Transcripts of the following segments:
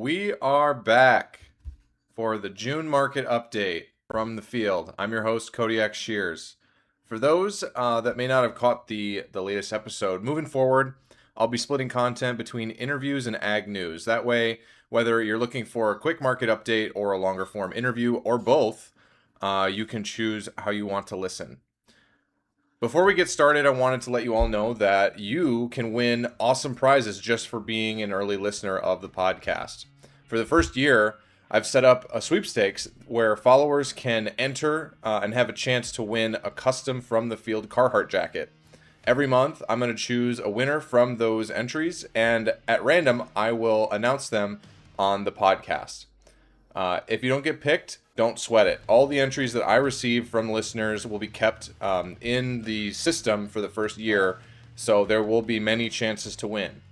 We are back for the June market update from the field. I'm your host, Kodiak Schears. For those that may not have caught the latest episode, moving forward, I'll be splitting content between interviews and ag news. That way, whether you're looking for a quick market update or a longer form interview or both, you can choose how you want to listen. Before we get started, I wanted to let you all know that you can win awesome prizes just for being an early listener of the podcast. For the first year, I've set up a sweepstakes where followers can enter and have a chance to win a custom from the field Carhartt jacket. Every month, I'm going to choose a winner from those entries, and at random, I will announce them on the podcast. If you don't get picked, don't sweat it. All the entries that I receive from listeners will be kept in the system for the first year, so there will be many chances to win.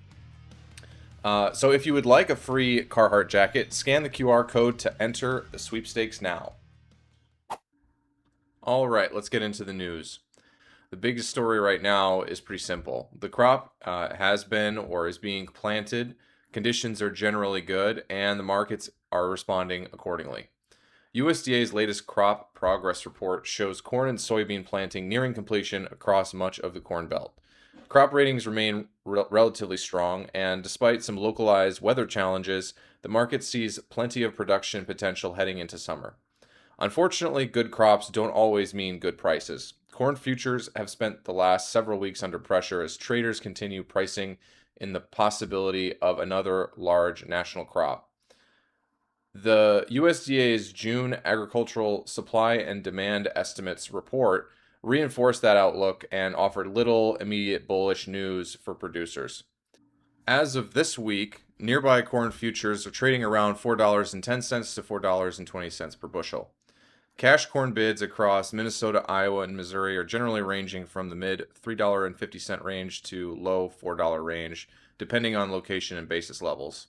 So if you would like a free Carhartt jacket, scan the QR code to enter the sweepstakes now. All right, let's get into the news. The biggest story right now is pretty simple. The crop has been or is being planted. Conditions are generally good, and the markets are responding accordingly. USDA's latest crop progress report shows corn and soybean planting nearing completion across much of the Corn Belt. Crop ratings remain relatively strong, and despite some localized weather challenges, the market sees plenty of production potential heading into summer. Unfortunately, good crops don't always mean good prices. Corn futures have spent the last several weeks under pressure as traders continue pricing in the possibility of another large national crop. The USDA's June Agricultural Supply and Demand Estimates report reinforced that outlook and offered little immediate bullish news for producers. As of this week, nearby corn futures are trading around $4.10 to $4.20 per bushel. Cash corn bids across Minnesota, Iowa, and Missouri are generally ranging from the mid $3.50 range to low $4 range, depending on location and basis levels.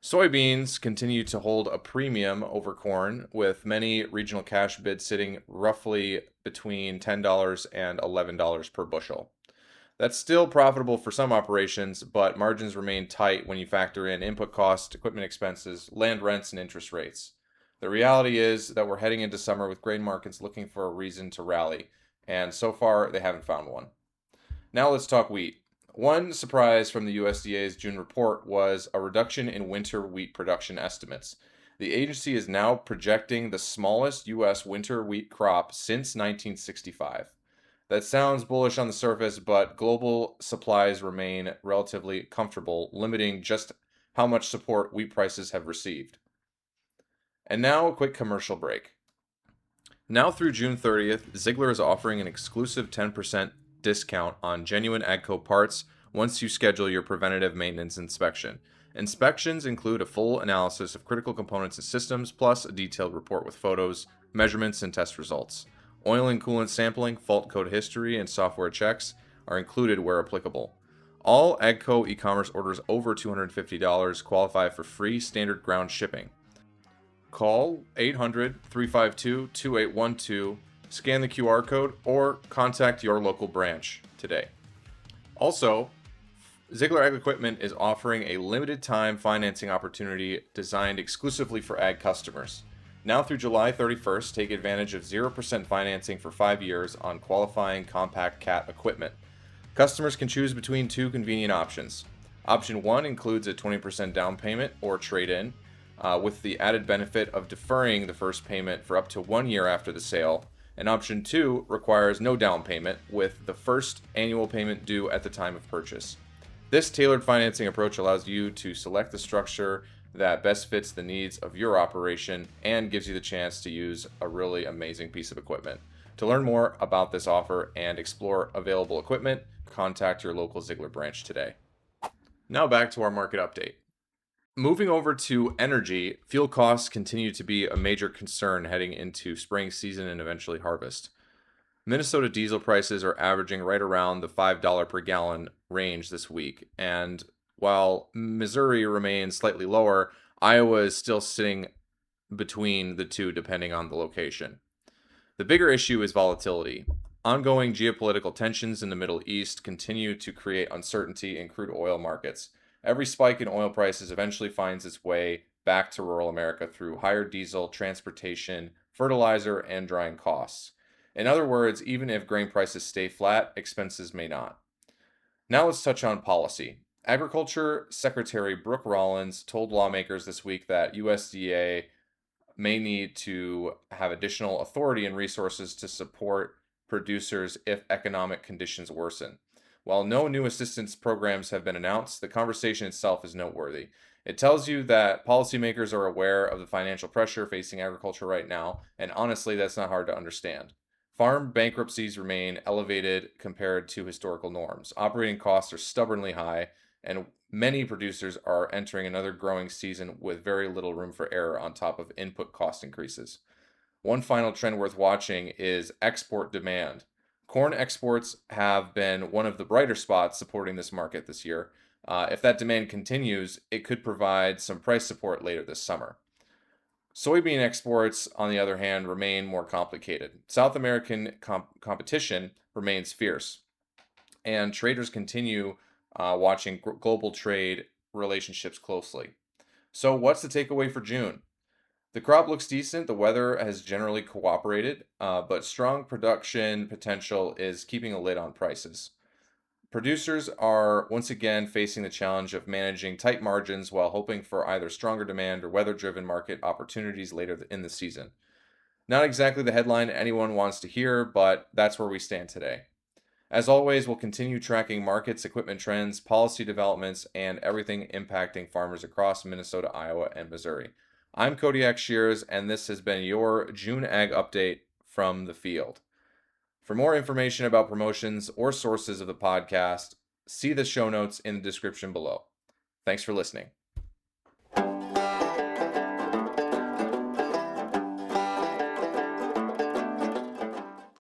Soybeans continue to hold a premium over corn, with many regional cash bids sitting roughly between $10 and $11 per bushel. That's still profitable for some operations, but margins remain tight when you factor in input costs, equipment expenses, land rents, and interest rates. The reality is that we're heading into summer with grain markets looking for a reason to rally, and so far they haven't found one. Now let's talk wheat. One surprise from the USDA's June report was a reduction in winter wheat production estimates. The agency is now projecting the smallest U.S. winter wheat crop since 1965. That sounds bullish on the surface, but global supplies remain relatively comfortable, limiting just how much support wheat prices have received. And now a quick commercial break. Now through June 30th, Ziegler is offering an exclusive 10% discount on genuine AGCO parts once you schedule your preventative maintenance inspection. Inspections include a full analysis of critical components and systems, plus a detailed report with photos, measurements, and test results. Oil and coolant sampling, fault code history, and software checks are included where applicable. All AGCO e-commerce orders over $250 qualify for free standard ground shipping. Call 800-352-2812, scan the QR code, or contact your local branch today. Also, Ziegler Ag Equipment is offering a limited time financing opportunity designed exclusively for ag customers. Now through July 31st, take advantage of 0% financing for 5 years on qualifying compact cat equipment. Customers can choose between two convenient options. Option 1 includes a 20% down payment or trade-in, with the added benefit of deferring the first payment for up to 1 year after the sale. And option 2 requires no down payment, with the first annual payment due at the time of purchase. This tailored financing approach allows you to select the structure that best fits the needs of your operation and gives you the chance to use a really amazing piece of equipment. To learn more about this offer and explore available equipment, contact your local Ziegler branch today. Now back to our market update. Moving over to energy, fuel costs continue to be a major concern heading into spring season and eventually harvest. Minnesota diesel prices are averaging right around the $5 per gallon range this week, and while Missouri remains slightly lower, Iowa is still sitting between the two depending on the location. The bigger issue is volatility. Ongoing geopolitical tensions in the Middle East continue to create uncertainty in crude oil markets. Every spike in oil prices eventually finds its way back to rural America through higher diesel, transportation, fertilizer, and drying costs. In other words, even if grain prices stay flat, expenses may not. Now let's touch on policy. Agriculture Secretary Brooke Rollins told lawmakers this week that USDA may need to have additional authority and resources to support producers if economic conditions worsen. While no new assistance programs have been announced, the conversation itself is noteworthy. It tells you that policymakers are aware of the financial pressure facing agriculture right now, and honestly, that's not hard to understand. Farm bankruptcies remain elevated compared to historical norms. Operating costs are stubbornly high, and many producers are entering another growing season with very little room for error on top of input cost increases. One final trend worth watching is export demand. Corn exports have been one of the brighter spots supporting this market this year. If that demand continues, it could provide some price support later this summer. Soybean exports, on the other hand, remain more complicated. South American competition remains fierce, and traders continue watching global trade relationships closely. So, what's the takeaway for June? The crop looks decent. The weather has generally cooperated, but strong production potential is keeping a lid on prices. Producers are once again facing the challenge of managing tight margins while hoping for either stronger demand or weather-driven market opportunities later in the season. Not exactly the headline anyone wants to hear, but that's where we stand today. As always, we'll continue tracking markets, equipment trends, policy developments, and everything impacting farmers across Minnesota, Iowa, and Missouri. I'm Kodiak Schears, and this has been your June Ag Update from the field. For more information about promotions or sources of the podcast, see the show notes in the description below. Thanks for listening.